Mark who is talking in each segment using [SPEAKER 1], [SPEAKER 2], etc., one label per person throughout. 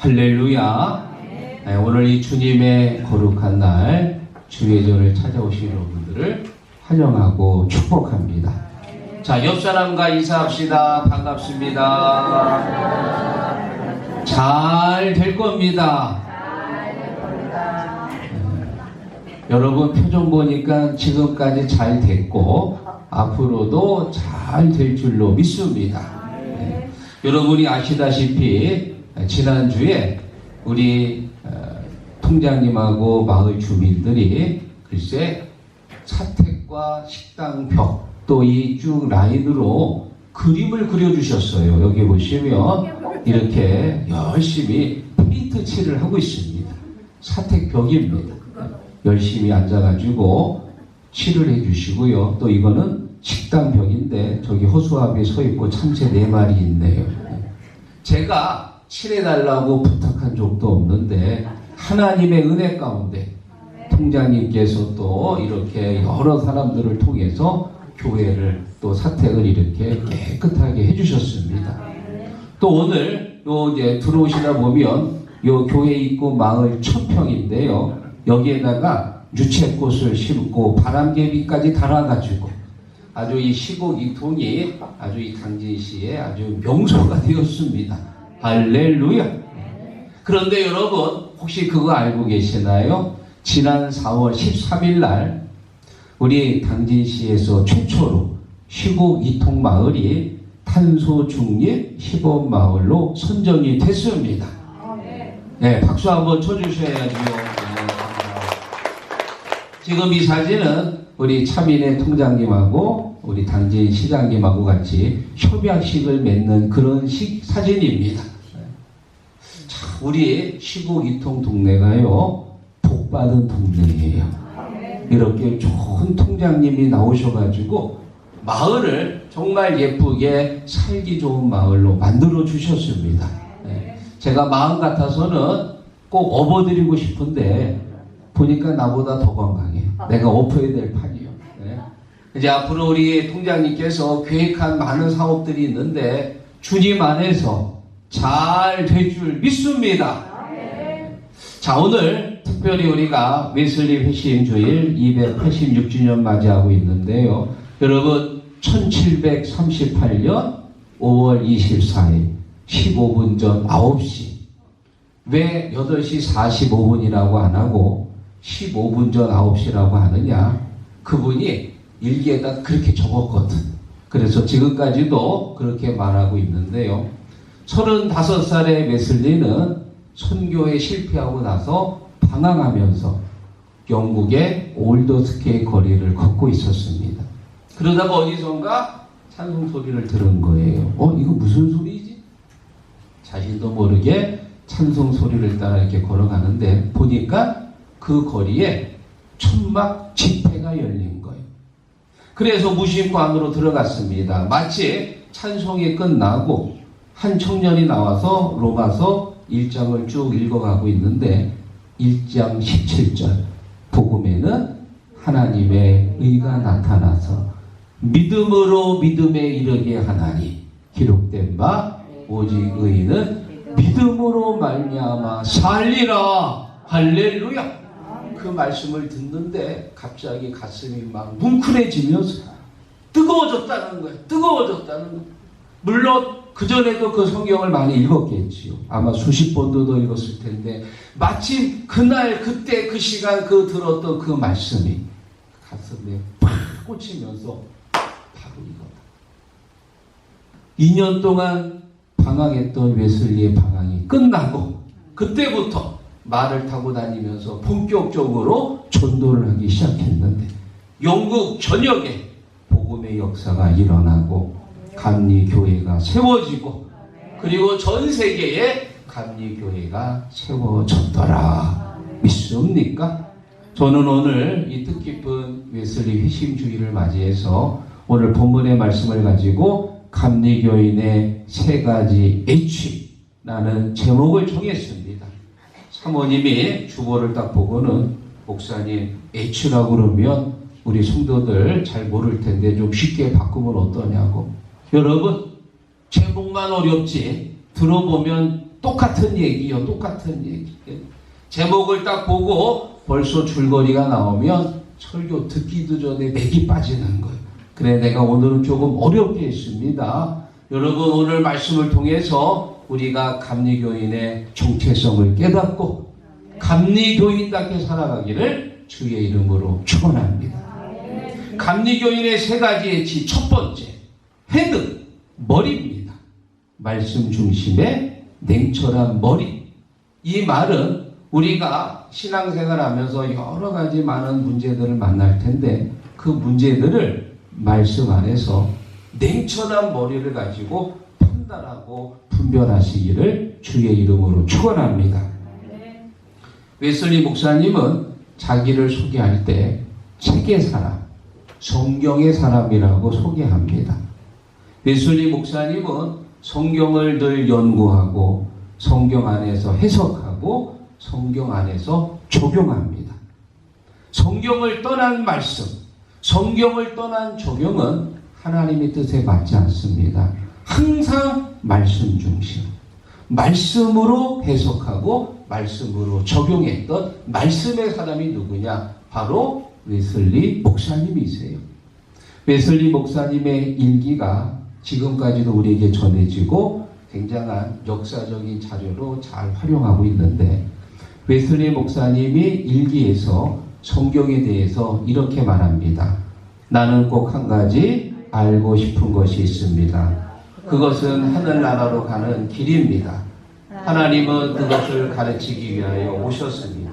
[SPEAKER 1] 할렐루야. 네, 오늘 이 주님의 거룩한 날 주의절을 찾아오신 여러분들을 환영하고 축복합니다. 자, 옆 사람과 인사합시다. 반갑습니다. 잘 될 겁니다. 여러분 표정 보니까 지금까지 잘 됐고 앞으로도 잘 될 줄로 믿습니다. 네. 여러분이 아시다시피 지난주에 우리 통장님하고 마을 주민들이 글쎄 사택과 식당벽 또 이 쭉 라인으로 그림을 그려주셨어요. 여기 보시면 이렇게 열심히 프린트 칠을 하고 있습니다. 사택벽입니다. 열심히 앉아가지고 칠을 해주시고요. 또 이거는 식당벽인데 저기 호수아비 서 있고 참새 4마리 있네요. 제가 칠해달라고 부탁한 적도 없는데 하나님의 은혜 가운데 통장님께서 또 이렇게 여러 사람들을 통해서 교회를 또 사택을 이렇게 깨끗하게 해주셨습니다. 또 오늘 요 이제 들어오시다 보면 요 교회 입구 마을 1000평인데요. 여기에다가 유채꽃을 심고 바람개비까지 달아가지고 아주 이 시국 이통이 아주 이 당진시의 아주 명소가 되었습니다. 할렐루야. 그런데 여러분 혹시 그거 알고 계시나요? 지난 4월 13일 날 우리 당진시에서 최초로 시국 이통 마을이 탄소 중립 시범마을로 선정이 됐습니다. 네, 박수 한번 쳐주셔야죠. 지금 이 사진은 우리 차민의 통장님하고 우리 당진 시장님하고 같이 협약식을 맺는 그런 사진입니다. 자, 우리 시국 이통 동네가요 복받은 동네예요. 이렇게 좋은 통장님이 나오셔가지고 마을을 정말 예쁘게 살기 좋은 마을로 만들어 주셨습니다. 네. 제가 마음 같아서는 꼭 업어드리고 싶은데 보니까 나보다 더 건강해. 내가 엎어야 될 판이요. 네. 이제 앞으로 우리 통장님께서 계획한 많은 사업들이 있는데 주님 안에서 잘 될 줄 믿습니다. 자, 오늘 특별히 우리가 웨슬리 회심 주일 286주년 맞이하고 있는데요. 여러분 1738년 5월 24일 15분 전 9시 왜 8시 45분이라고 안 하고 15분 전 9시라고 하느냐? 그분이 일기에다 그렇게 적었거든. 그래서 지금까지도 그렇게 말하고 있는데요. 35살의 웨슬리는 선교에 실패하고 나서 방황하면서 영국의 올더스케이 거리를 걷고 있었습니다. 그러다가 어디선가 찬송 소리를 들은 거예요. 이거 무슨 소리지? 자신도 모르게 찬송 소리를 따라 이렇게 걸어가는데 보니까 그 거리에 천막 집회가 열린 거예요. 그래서 무심코 안으로 들어갔습니다. 마치 찬송이 끝나고 한 청년이 나와서 로마서 1장을 쭉 읽어가고 있는데 1장 17절 복음에는 하나님의 의가 나타나서 믿음으로 믿음에 이르게 하나니 기록된 바 오직 의인은 믿음으로 말미암아 살리라. 할렐루야. 그 말씀을 듣는데 갑자기 가슴이 막 뭉클해지면서 뜨거워졌다는 거예요. 뜨거워졌다는 거예요. 물론 그전에도 그 성경을 많이 읽었겠지요. 아마 수십 번도 더 읽었을 텐데 마침 그날 그때 그 시간 그 들었던 그 말씀이 가슴에 팍 꽂히면서 바로 이거다. 2년 동안 방황했던 웨슬리의 방황이 끝나고 그때부터 말을 타고 다니면서 본격적으로 전도를 하기 시작했는데 영국 전역에 복음의 역사가 일어나고 감리교회가 세워지고 그리고 전 세계에 감리교회가 세워졌더라. 믿습니까? 저는 오늘 이 뜻깊은 웨슬리 회심주일을 맞이해서 오늘 본문의 말씀을 가지고 감리교인의 3가지 H라는 제목을 정했습니다. 사모님이 주보를 딱 보고는 목사님 H라고 그러면 우리 성도들 잘 모를 텐데 좀 쉽게 바꾸면 어떠냐고. 여러분 제목만 어렵지 들어보면 똑같은 얘기요. 똑같은 얘기. 제목을 딱 보고 벌써 줄거리가 나오면 설교 듣기도 전에 맥이 빠지는 거예요. 그래 내가 오늘은 조금 어렵게 했습니다. 여러분 오늘 말씀을 통해서 우리가 감리교인의 정체성을 깨닫고 감리교인답게 살아가기를 주의 이름으로 축원합니다. 감리교인의 세 가지의 지 첫 번째 헤드 머리입니다. 말씀 중심의 냉철한 머리. 이 말은 우리가 신앙생활하면서 여러 가지 많은 문제들을 만날 텐데 그 문제들을 말씀 안에서 냉철한 머리를 가지고 판단하고 분별하시기를 주의 이름으로 축원합니다. 웨슬리 목사님은 자기를 소개할 때 책의 사람, 성경의 사람이라고 소개합니다. 웨슬리 목사님은 성경을 늘 연구하고 성경 안에서 해석하고 성경 안에서 적용합니다. 성경을 떠난 말씀, 성경을 떠난 적용은 하나님의 뜻에 맞지 않습니다. 항상 말씀 중심, 말씀으로 해석하고 말씀으로 적용했던 말씀의 사람이 누구냐? 바로 웨슬리 목사님이세요. 웨슬리 목사님의 일기가 지금까지도 우리에게 전해지고 굉장한 역사적인 자료로 잘 활용하고 있는데 웨슬리 목사님이 일기에서 성경에 대해서 이렇게 말합니다. 나는 꼭 한 가지 알고 싶은 것이 있습니다. 그것은 하늘나라로 가는 길입니다. 하나님은 그것을 가르치기 위하여 오셨습니다.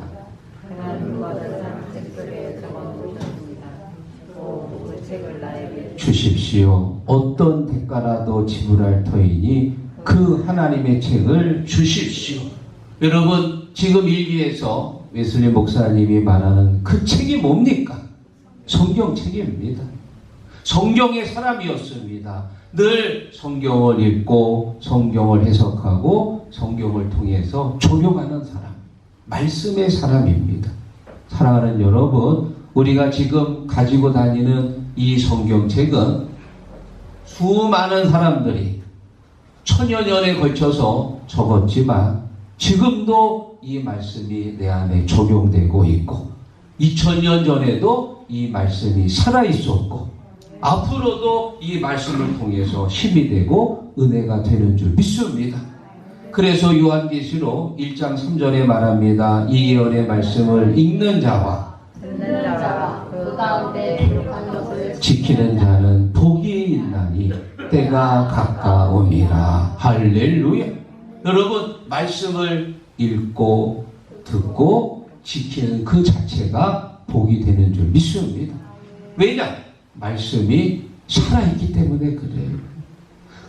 [SPEAKER 1] 주십시오. 어떤 대가라도 지불할 터이니 그 하나님의 책을 주십시오. 여러분 지금 일기에서 웨슬리 목사님이 말하는 그 책이 뭡니까? 성경책입니다. 성경의 사람이었습니다. 늘 성경을 읽고 성경을 해석하고 성경을 통해서 적용하는 사람, 말씀의 사람입니다. 사랑하는 여러분, 우리가 지금 가지고 다니는 이 성경책은 수많은 사람들이 천여 년에 걸쳐서 적었지만 지금도 이 말씀이 내 안에 적용되고 있고 2000년 전에도 이 말씀이 살아있었고 앞으로도 이 말씀을 통해서 힘이 되고 은혜가 되는 줄 믿습니다. 그래서 요한계시록 1장 3절에 말합니다. 이 예언의 말씀을 읽는 자와
[SPEAKER 2] 듣는 자와 그 가운데 기록한 것을
[SPEAKER 1] 지키는 자는 복이 있나니 때가 가까우니라. 할렐루야. 여러분 말씀을 읽고 듣고 지키는 그 자체가 복이 되는 줄 믿습니다. 왜냐? 말씀이 살아있기 때문에 그래요.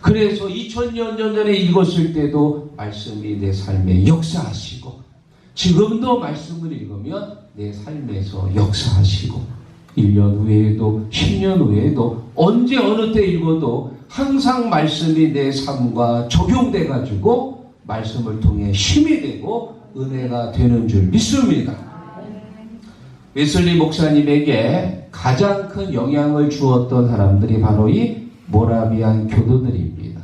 [SPEAKER 1] 그래서 2000년 전에 읽었을 때도 말씀이 내 삶에 역사하시고 지금도 말씀을 읽으면 내 삶에서 역사하시고 1년 후에도 10년 후에도 언제 어느 때 읽어도 항상 말씀이 내 삶과 적용돼 가지고 말씀을 통해 힘이 되고 은혜가 되는 줄 믿습니다. 웨슬리 목사님에게 가장 큰 영향을 주었던 사람들이 바로 이 모라비안 교도들입니다.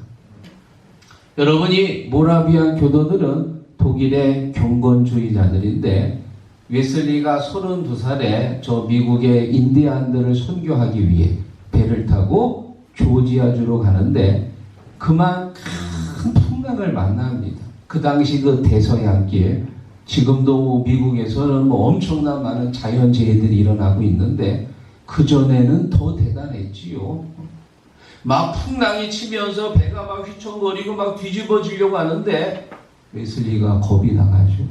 [SPEAKER 1] 여러분이 모라비안 교도들은 독일의 경건주의자들인데 웨슬리가 32살에 저 미국의 인디안들을 선교하기 위해 배를 타고 조지아주로 가는데 그만 큰 풍랑을 만납니다. 그 당시 그 대서양길, 지금도 미국에서는 엄청난 많은 자연재해들이 일어나고 있는데 그전에는 더 대단했지요. 막 풍랑이 치면서 배가 막 휘청거리고 막 뒤집어지려고 하는데 웨슬리가 겁이 나가죠.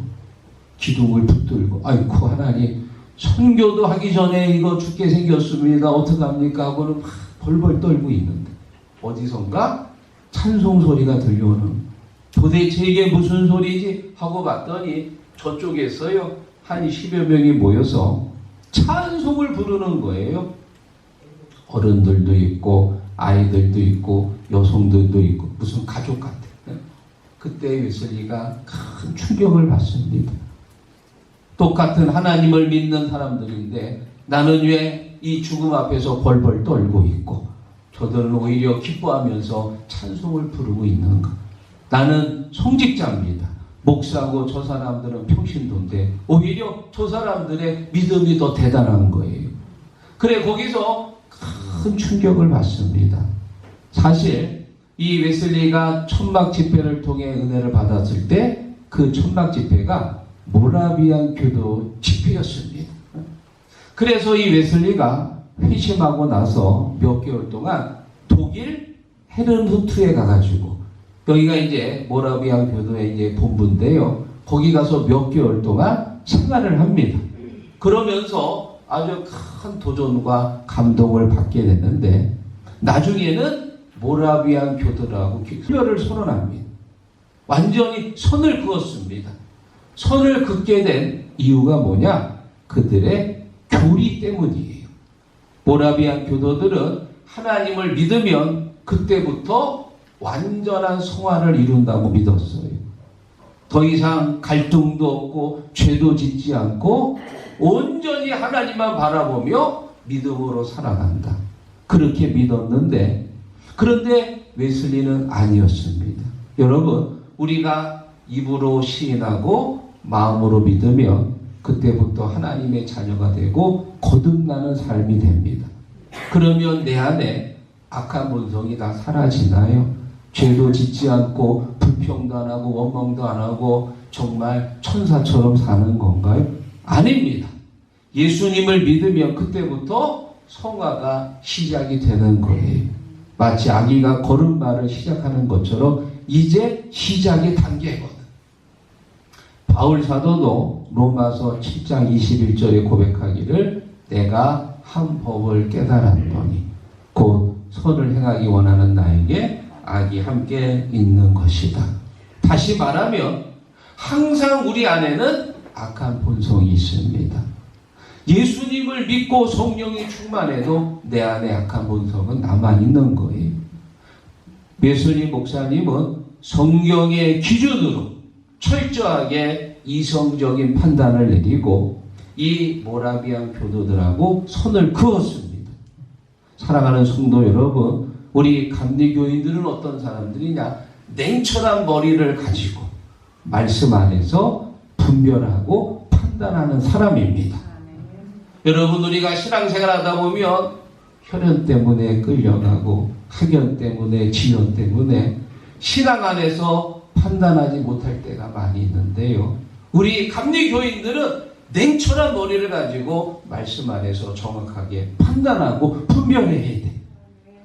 [SPEAKER 1] 기둥을 붙들고 아이고 하나님 선교도 하기 전에 이거 죽게 생겼습니다. 어떡합니까? 하고는 막 벌벌 떨고 있는데 어디선가 찬송 소리가 들려오는 도대체 이게 무슨 소리지? 하고 봤더니 저쪽에서요 한 10여 명이 모여서 찬송을 부르는 거예요. 어른들도 있고 아이들도 있고 여성들도 있고 무슨 가족 같아. 그때 웨슬리가 큰 충격을 받습니다. 똑같은 하나님을 믿는 사람들인데 나는 왜 이 죽음 앞에서 벌벌 떨고 있고 저들은 오히려 기뻐하면서 찬송을 부르고 있는가. 나는 송직자입니다. 목사고 저 사람들은 평신도인데 오히려 저 사람들의 믿음이 더 대단한 거예요. 그래 거기서 큰 충격을 받습니다. 사실 이 웨슬리가 천막 집회를 통해 은혜를 받았을 때 그 천막 집회가 모라비안 교도 집회였습니다. 그래서 이 웨슬리가 회심하고 나서 몇 개월 동안 독일 헤른후트에 가가지고 여기가 이제 모라비안 교도의 이제 본부인데요. 거기 가서 몇 개월 동안 생활을 합니다. 그러면서 아주 큰 도전과 감동을 받게 됐는데 나중에는 모라비안 교도라고 흡혈을 선언합니다. 완전히 선을 그었습니다. 선을 긋게 된 이유가 뭐냐? 그들의 교리 때문이에요. 모라비안 교도들은 하나님을 믿으면 그때부터 완전한 성화를 이룬다고 믿었어요. 더 이상 갈등도 없고 죄도 짓지 않고 온전히 하나님만 바라보며 믿음으로 살아간다. 그렇게 믿었는데 그런데 웨슬리는 아니었습니다. 여러분 우리가 입으로 시인하고 마음으로 믿으면 그때부터 하나님의 자녀가 되고 거듭나는 삶이 됩니다. 그러면 내 안에 악한 본성이 다 사라지나요? 죄도 짓지 않고 불평도 안 하고 원망도 안 하고 정말 천사처럼 사는 건가요? 아닙니다. 예수님을 믿으면 그때부터 성화가 시작이 되는 거예요. 마치 아기가 걸음마를 시작하는 것처럼 이제 시작의 단계거든. 바울 사도도 로마서 7장 21절에 고백하기를 내가 한 법을 깨달았더니 곧 선을 행하기 원하는 나에게 악이 함께 있는 것이다. 다시 말하면 항상 우리 안에는 악한 본성이 있습니다. 예수님을 믿고 성령이 충만해도 내 안에 악한 본성은 남아있는 거예요. 웨슬리 목사님은 성경의 기준으로 철저하게 이성적인 판단을 내리고 이 모라비안 교도들하고 선을 그었습니다. 사랑하는 성도 여러분, 우리 감리교인들은 어떤 사람들이냐? 냉철한 머리를 가지고 말씀 안에서 분별하고 판단하는 사람입니다. 여러분 우리가 신앙생활 하다 보면 혈연 때문에 끌려가고 학연 때문에 지연 때문에 신앙 안에서 판단하지 못할 때가 많이 있는데요. 우리 감리교인들은 냉철한 머리를 가지고 말씀 안에서 정확하게 판단하고 분별해야 돼.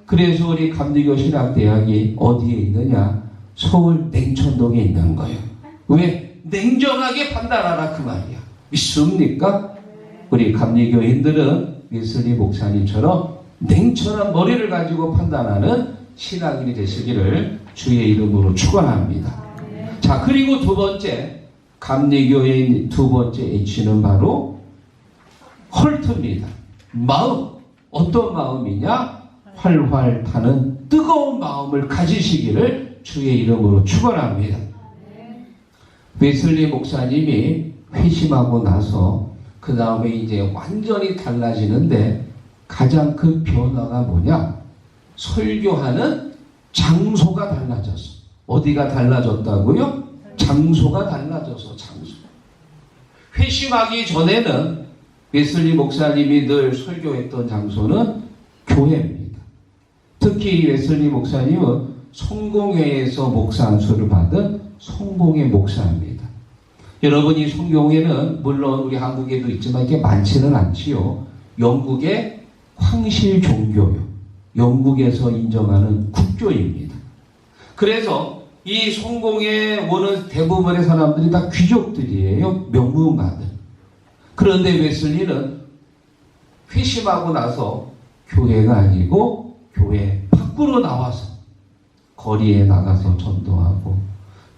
[SPEAKER 1] 그래서 우리 감리교 신학대학이 어디에 있느냐? 서울 냉천동에 있는 거예요. 왜? 냉정하게 판단하라 그 말이야. 믿습니까? 우리 감리교인들은 웨슬리 목사님처럼 냉철한 머리를 가지고 판단하는 신앙인이 되시기를 주의 이름으로 축원합니다. 자, 그리고 두 번째 감리교인 두 번째 H는 바로 헐트입니다. 마음. 어떤 마음이냐? 활활 타는 뜨거운 마음을 가지시기를 주의 이름으로 축원합니다. 웨슬리 목사님이 회심하고 나서 그 다음에 이제 완전히 달라지는데 가장 큰 변화가 뭐냐? 설교하는 장소가 달라졌어. 어디가 달라졌다고요? 장소가 달라져서 장소. 회심하기 전에는 웨슬리 목사님이 늘 설교했던 장소는 교회입니다. 특히 웨슬리 목사님은 성공회에서 목사 안수를 받은 성공회 목사입니다. 여러분 이 성공회는 물론 우리 한국에도 있지만 이게 많지는 않지요. 영국의 황실 종교요. 영국에서 인정하는 국교입니다. 그래서 이 성공에 오는 대부분의 사람들이 다 귀족들이에요. 명문가들. 그런데 웨슬리는 회심하고 나서 교회가 아니고 교회 밖으로 나와서 거리에 나가서 전도하고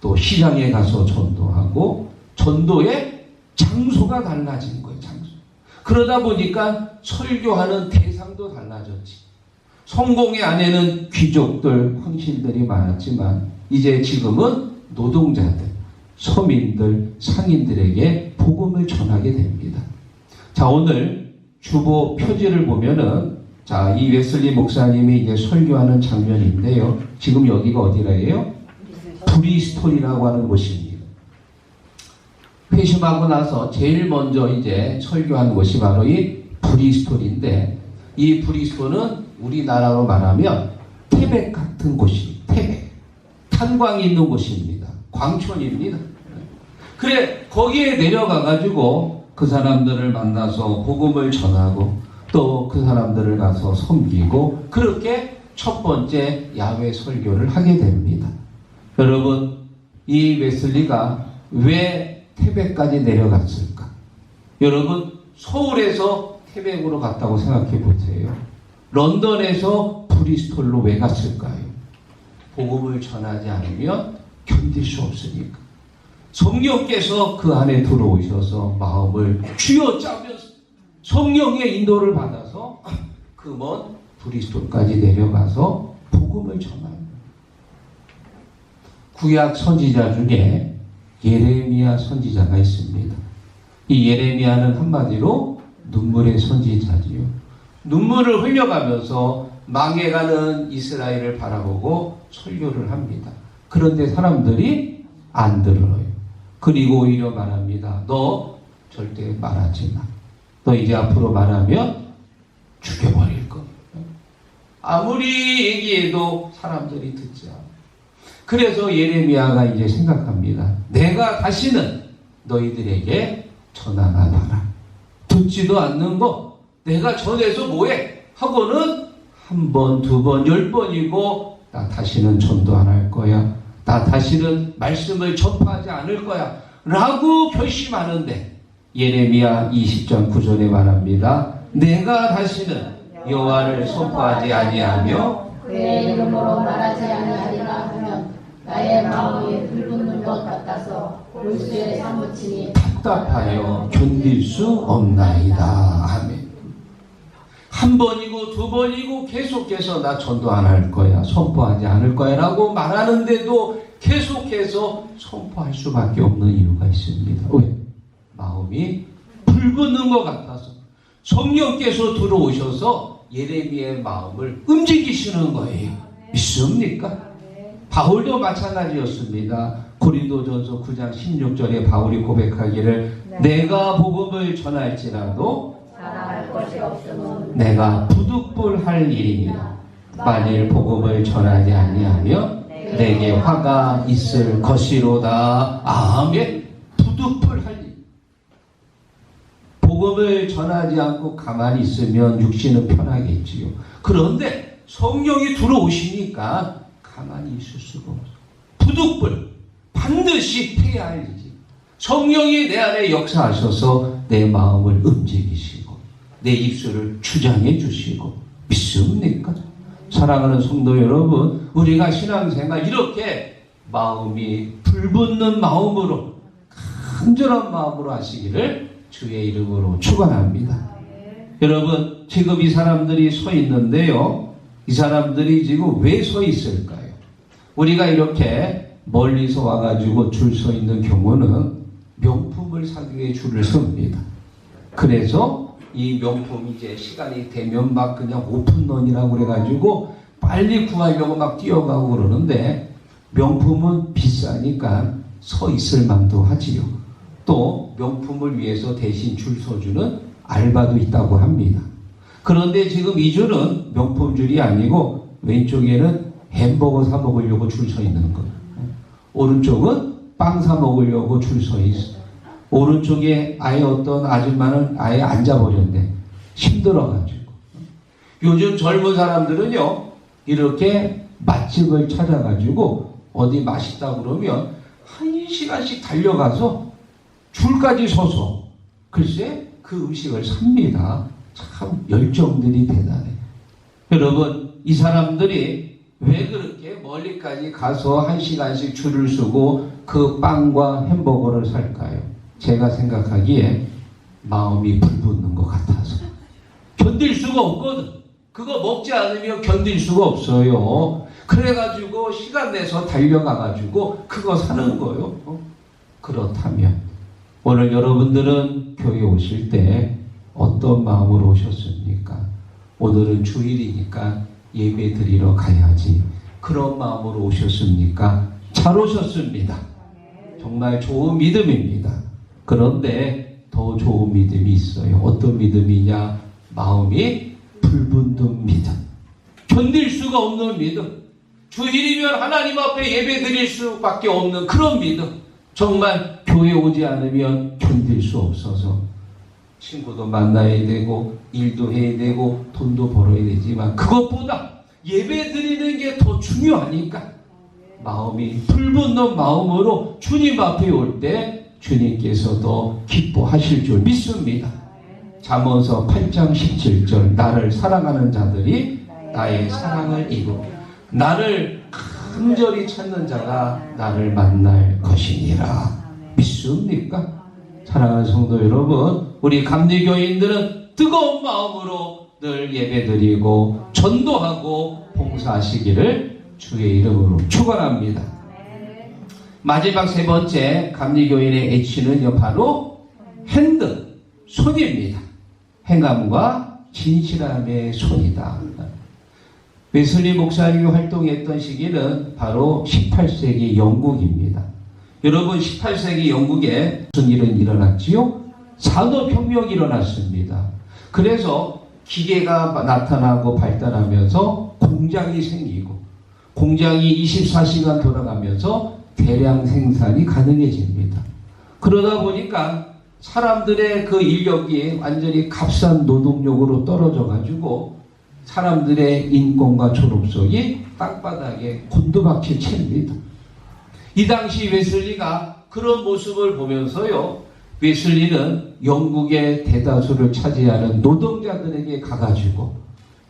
[SPEAKER 1] 또 시장에 가서 전도하고 전도의 장소가 달라진 거예요. 장소. 그러다 보니까 설교하는 대상도 달라졌지. 성공회 안에는 귀족들, 황실들이 많았지만 이제 지금은 노동자들, 서민들, 상인들에게 복음을 전하게 됩니다. 자, 오늘 주보 표지를 보면은 자, 이 웨슬리 목사님이 이제 설교하는 장면인데요. 지금 여기가 어디라예요? 브리스톨이라고 하는 곳입니다. 회심하고 나서 제일 먼저 이제 설교한 곳이 바로 이 브리스톨인데, 이 브리스톨은 우리나라로 말하면 태백 같은 곳이, 태백, 탄광이 있는 곳입니다. 광촌입니다. 그래, 거기에 내려가 가지고 그 사람들을 만나서 복음을 전하고 또 그 사람들을 가서 섬기고, 그렇게 첫 번째 야외 설교를 하게 됩니다. 여러분, 이 웨슬리가 왜 태백까지 내려갔을까? 여러분, 서울에서 태백으로 갔다고 생각해 보세요. 런던에서 브리스톨로 왜 갔을까요? 복음을 전하지 않으면 견딜 수 없으니까. 성령께서 그 안에 들어오셔서 마음을 쥐어짜면서 성령의 인도를 받아서 그 먼 브리스톨까지 내려가서 복음을 전합니다. 구약 선지자 중에 예레미야 선지자가 있습니다. 이 예레미야는 한마디로 눈물의 선지자지요. 눈물을 흘려가면서 망해가는 이스라엘을 바라보고 설교를 합니다. 그런데 사람들이 안 들어요. 그리고 오히려 말합니다. 너 절대 말하지 마. 너 이제 앞으로 말하면 죽여버릴 거야. 아무리 얘기해도 사람들이 듣지 않아. 그래서 예레미야가 이제 생각합니다. 내가 다시는 너희들에게 전하나봐라. 듣지도 않는 거 내가 전해서 뭐해? 하고는 한 번, 두 번, 10번이고 나 다시는 전도 안 할 거야. 나 다시는 말씀을 전파하지 않을 거야. 라고 결심하는데 예레미야 20장 9절에 말합니다. 내가 다시는 여호와를 선포하지 아니하며
[SPEAKER 2] 그의 이름으로 말하지 아니하리라 하면 나의 마음이 불붙는 것 같아서 골수에 사무치니
[SPEAKER 1] 답답하여 견딜 수 없나이다. 아멘. 한 번이고 두 번이고 계속해서 나 전도 안 할 거야, 선포하지 않을 거야 라고 말하는데도 계속해서 선포할 수밖에 없는 이유가 있습니다. 왜? 마음이 불붙는 것 같아서 성령께서 들어오셔서 예레미야의 마음을 움직이시는 거예요. 믿습니까? 바울도 마찬가지였습니다. 고린도전서 9장 16절에 바울이 고백하기를 내가 복음을 전할지라도
[SPEAKER 2] 자랑할 것이 없으면
[SPEAKER 1] 내가 부득불할 일이니라. 만일 복음을 전하지 아니하며 내게 화가 있을 것이로다. 아멘. 부득불할 일. 복음을 전하지 않고 가만히 있으면 육신은 편하겠지요. 그런데 성령이 들어오시니까 가만히 있을 수가 없어. 부득불. 반드시 해야 할 일이지. 성령이 내 안에 역사하셔서 내 마음을 움직이시고 내 입술을 주장해 주시고. 믿습니까? 사랑하는 성도 여러분, 우리가 신앙생활 이렇게 마음이 불붙는 마음으로, 간절한 마음으로 하시기를 주의 이름으로 축원합니다. 여러분, 지금 이 사람들이 서 있는데요, 이 사람들이 지금 왜 서 있을까요? 우리가 이렇게 멀리서 와가지고 줄 서 있는 경우는 명품을 사기 위해 줄을 섭니다. 그래서 이 명품 이제 시간이 되면 막 그냥 오픈런이라고 그래가지고 빨리 구하려고 막 뛰어가고 그러는데, 명품은 비싸니까 서 있을 만도 하지요. 또 명품을 위해서 대신 줄 서주는 알바도 있다고 합니다. 그런데 지금 이 줄은 명품 줄이 아니고 왼쪽에는 햄버거 사 먹으려고 줄 서 있는 거예요. 오른쪽은 빵 사 먹으려고 줄 서 있어요. 오른쪽에 아예 어떤 아줌마는 아예 앉아버렸네. 힘들어가지고. 요즘 젊은 사람들은요, 이렇게 맛집을 찾아가지고 어디 맛있다 그러면 1시간씩 달려가서 줄까지 서서 글쎄 그 음식을 삽니다. 참 열정들이 대단해. 여러분, 이 사람들이 왜 그렇게 멀리까지 가서 1시간씩 줄을 서고 그 빵과 햄버거를 살까요? 제가 생각하기에 마음이 불붙는 것 같아서. 견딜 수가 없거든. 그거 먹지 않으면 견딜 수가 없어요. 그래가지고 시간 내서 달려가가지고 그거 사는 거예요. 그렇다면 오늘 여러분들은 교회 오실 때 어떤 마음으로 오셨습니까? 오늘은 주일이니까 예배 드리러 가야지. 그런 마음으로 오셨습니까? 잘 오셨습니다. 정말 좋은 믿음입니다. 그런데 더 좋은 믿음이 있어요. 어떤 믿음이냐? 마음이 불붙는 믿음. 견딜 수가 없는 믿음. 주일이면 하나님 앞에 예배 드릴 수밖에 없는 그런 믿음. 정말 교회 오지 않으면 견딜 수 없어서 친구도 만나야 되고 일도 해야 되고 돈도 벌어야 되지만 그것보다 예배 드리는 게 더 중요하니까 마음이 불붙는 마음으로 주님 앞에 올 때 주님께서도 기뻐하실 줄 믿습니다. 잠언서 8장 17절 나를 사랑하는 자들이 나의 사랑을 이루고 나를 간절히 찾는 자가 나를 만날 것이니라. 믿습니까? 사랑하는 성도 여러분, 우리 감리교인들은 뜨거운 마음으로 늘 예배드리고 전도하고 봉사하시기를 주의 이름으로 축원합니다. 마지막 세 번째 감리교인의 H는요 바로 핸드, 손입니다. 행함과 진실함의 손이다. 웨슬리 목사님이 활동했던 시기는 바로 18세기 영국입니다. 여러분 18세기 영국에 무슨 일은 일어났지요? 산업혁명이 일어났습니다. 그래서 기계가 나타나고 발달하면서 공장이 생기고 공장이 24시간 돌아가면서 대량 생산이 가능해집니다. 그러다 보니까 사람들의 그 인력이 완전히 값싼 노동력으로 떨어져 가지고 사람들의 인권과 존엄성이 땅바닥에 곤두박질 칩니다. 이 당시 웨슬리가 그런 모습을 보면서요, 웨슬리는 영국의 대다수를 차지하는 노동자들에게 가가지고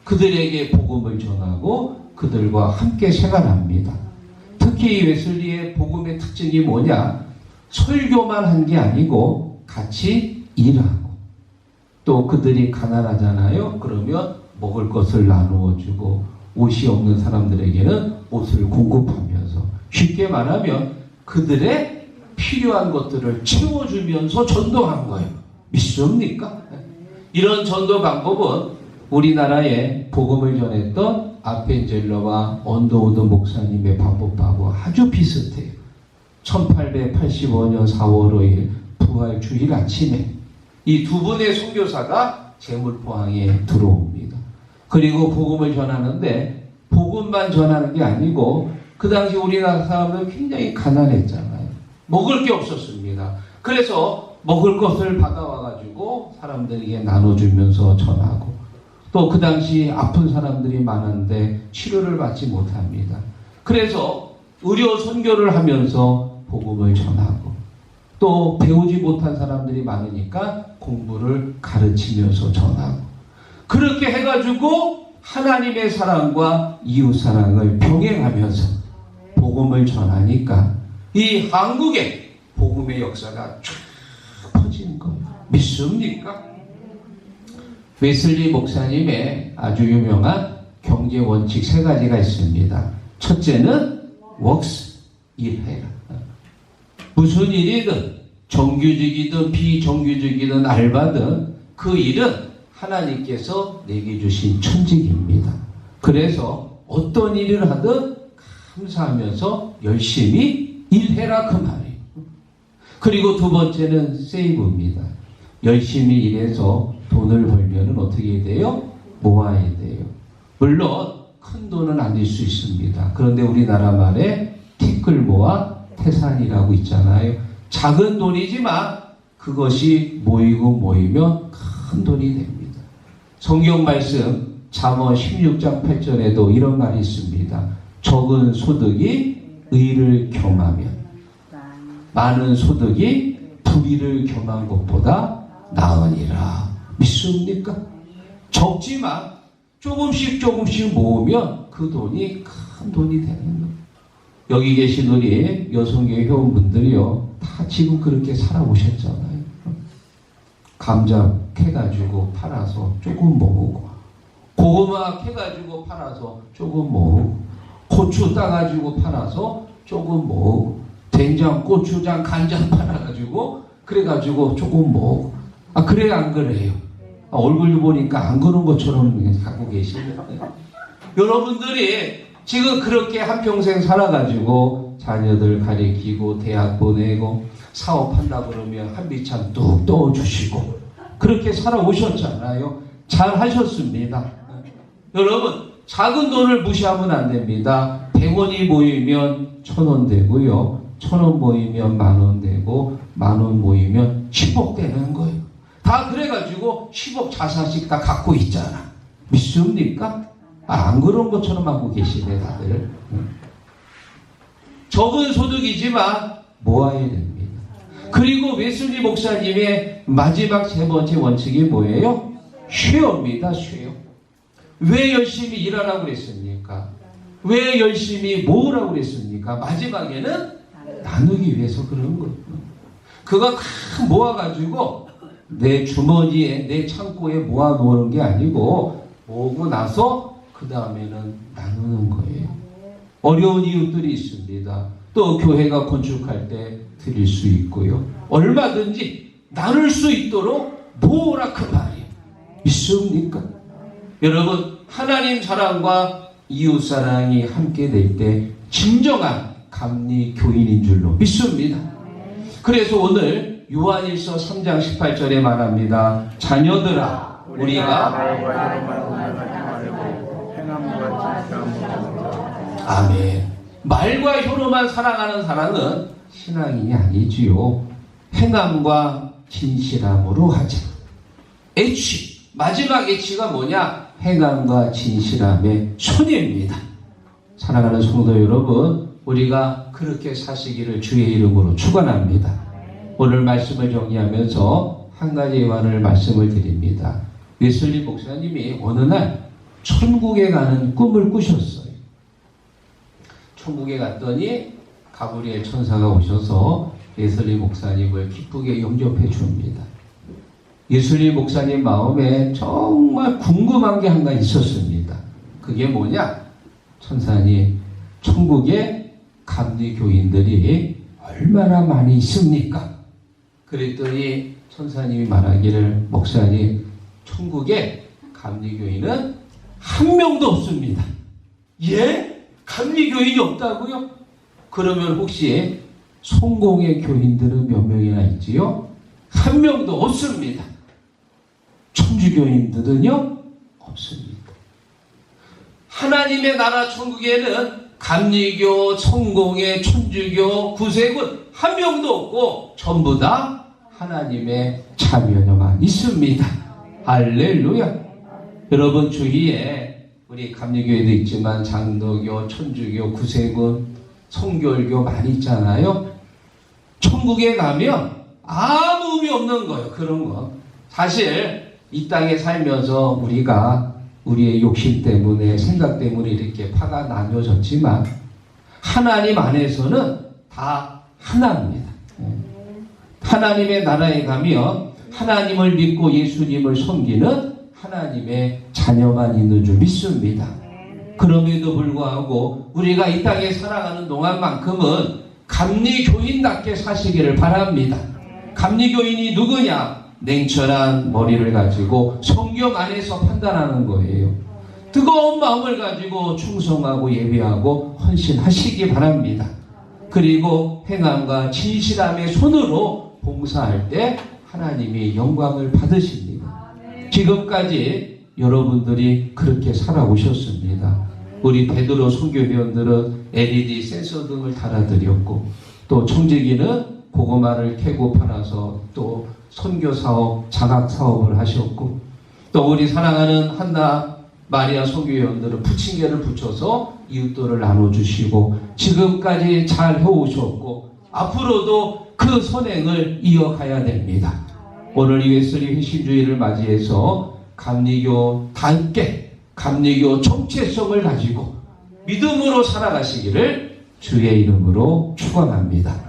[SPEAKER 1] 그들에게 복음을 전하고 그들과 함께 생활합니다. 특히 웨슬리의 복음의 특징이 뭐냐? 설교만 한 게 아니고 같이 일하고 또 그들이 가난하잖아요. 그러면 먹을 것을 나누어 주고 옷이 없는 사람들에게는 옷을 공급하면서 쉽게 말하면 그들의 필요한 것들을 채워주면서 전도한 거예요. 믿습니까? 이런 전도 방법은 우리나라에 복음을 전했던 아펜젤러와 언더우드 목사님의 방법하고 아주 비슷해요. 1885년 4월 5일 부활 주일 아침에 이 두 분의 선교사가 제물포항에 들어옵니다. 그리고 복음을 전하는데 복음만 전하는 게 아니고 그 당시 우리나라 사람들은 굉장히 가난했잖아요. 먹을 게 없었습니다. 그래서 먹을 것을 받아와가지고 사람들에게 나눠주면서 전하고 또 그 당시 아픈 사람들이 많은데 치료를 받지 못합니다. 그래서 의료 선교를 하면서 복음을 전하고 또 배우지 못한 사람들이 많으니까 공부를 가르치면서 전하고 그렇게 해가지고 하나님의 사랑과 이웃 사랑을 병행하면서 복음을 전하니까 이 한국에 복음의 역사가 쫙 퍼지는 거예요. 믿습니까? 웨슬리 목사님의 아주 유명한 경제 원칙 세 가지가 있습니다. 첫째는 works, 일해라. 무슨 일이든 정규직이든 비정규직이든 알바든 그 일은 하나님께서 내게 주신 천직입니다. 그래서 어떤 일을 하든 감사하면서 열심히 일해라 그 말이에요. 그리고 두 번째는 세이브입니다. 열심히 일해서 돈을 벌면은 어떻게 돼요? 모아야 돼요. 물론 큰 돈은 아닐 수 있습니다. 그런데 우리나라 말에 티끌 모아 태산이라고 있잖아요. 작은 돈이지만 그것이 모이고 모이면 큰 돈이 됩니다. 성경 말씀 잠언 16장 8절에도 이런 말이 있습니다. 적은 소득이 의를 겸하면 많은 소득이 불의를 겸한 것보다 나으니라. 믿습니까? 적지만 조금씩 모으면 그 돈이 큰 돈이 되는 거예요. 여기 계신 우리 여성계 회원분들이요 다 지금 그렇게 살아오셨잖아요. 감자 캐가지고 팔아서 조금 모으고 고구마 캐가지고 팔아서 조금 모으고 고추 따가지고 팔아서 조금 모으고 된장, 고추장, 간장 팔아가지고 그래가지고 조금 모으고 그래요 안 그래요? 얼굴 보니까 안 그런 것처럼 갖고 계시네요. 여러분들이 지금 그렇게 한평생 살아가지고 자녀들 가리키고 대학 보내고 사업한다 그러면 한비참 뚝 떠주시고 그렇게 살아오셨잖아요. 잘 하셨습니다. 여러분, 작은 돈을 무시하면 안 됩니다. 100원이 모이면 1000원 되고요. 1000원 모이면 10,000원 되고 10,000원 모이면 10억 되는 거예요. 다 그래가지고 10억 자산씩 다 갖고 있잖아. 믿습니까? 안 그런 것처럼 하고 계시네 다들. 적은 소득이지만 모아야 됩니다. 그리고 웨슬리 목사님의 마지막 세 번째 원칙이 뭐예요? 쉐어입니다. 쉐어. 왜 열심히 일하라고 그랬습니까? 왜 열심히 모으라고 그랬습니까? 마지막에는 나누기 위해서 그런 거예요. 그거 다 모아가지고 내 주머니에 내 창고에 모아놓는 게 아니고 모으고 나서 그 다음에는 나누는 거예요. 어려운 이웃들이 있습니다. 또 교회가 건축할 때 드릴 수 있고요. 얼마든지 나눌 수 있도록 모으라 그 말이에요. 믿습니까? 여러분, 하나님 사랑과 이웃 사랑이 함께 될 때 진정한 감리 교인인 줄로 믿습니다. 그래서 오늘 요한일서 3장 18절에 말합니다. 자녀들아, 우리가 아멘. 말과 혀로만 사랑하는 사랑은 신앙인이 아니지요. 행함과 진실함으로 하자. H, 마지막 H가 뭐냐? 행함과 진실함의 손입니다. 사랑하는 성도 여러분, 우리가 그렇게 사시기를 주의 이름으로 축원합니다. 오늘 말씀을 정리하면서 한 가지 예화를 말씀을 드립니다. 웨슬리 목사님이 어느 날 천국에 가는 꿈을 꾸셨어요. 천국에 갔더니 가브리엘 천사가 오셔서 웨슬리 목사님을 기쁘게 영접해 줍니다. 웨슬리 목사님 마음에 정말 궁금한 게 한 가지 있었습니다. 그게 뭐냐? 천사님, 천국에 감리교인들이 얼마나 많이 있습니까? 그랬더니 천사님이 말하기를, 목사님, 천국에 감리교인은 한 명도 없습니다. 예? 감리교인이 없다고요? 그러면 혹시 성공의 교인들은 몇 명이나 있지요? 한 명도 없습니다. 천주교인들은요? 없습니다. 하나님의 나라 천국에는 감리교, 성공회, 천주교, 구세군 한 명도 없고 전부 다 하나님의 자녀만 있습니다. 할렐루야. 여러분 주위에 우리 감리교회도 있지만 장로교, 천주교, 구세군, 성결교 많이 있잖아요. 천국에 가면 아무 의미 없는 거예요. 그런 거. 사실 이 땅에 살면서 우리가 우리의 욕심 때문에, 생각 때문에 이렇게 파가 나뉘어졌지만 하나님 안에서는 다 하나입니다. 하나님의 나라에 가면 하나님을 믿고 예수님을 섬기는 하나님의 자녀만 있는 줄 믿습니다. 그럼에도 불구하고 우리가 이 땅에 살아가는 동안만큼은 감리교인답게 사시기를 바랍니다. 감리교인이 누구냐? 냉철한 머리를 가지고 성경 안에서 판단하는 거예요. 뜨거운 마음을 가지고 충성하고 예배하고 헌신하시기 바랍니다. 그리고 행함과 진실함의 손으로 봉사할 때 하나님이 영광을 받으십니다. 지금까지 여러분들이 그렇게 살아오셨습니다. 우리 베드로 선교회원들은 LED 센서 등을 달아드렸고, 또 청지기는 고구마를 캐고 팔아서 또 선교사업, 장학사업을 하셨고, 또 우리 사랑하는 한나 마리아 선교회원들은 부침개를 붙여서 이웃들을 나눠주시고 지금까지 잘 해오셨고 앞으로도 그 선행을 이어가야 됩니다. 오늘 이 웨슬리 회심주의를 맞이해서 감리교답게 감리교 정체성을 가지고 믿음으로 살아가시기를 주의 이름으로 축원합니다.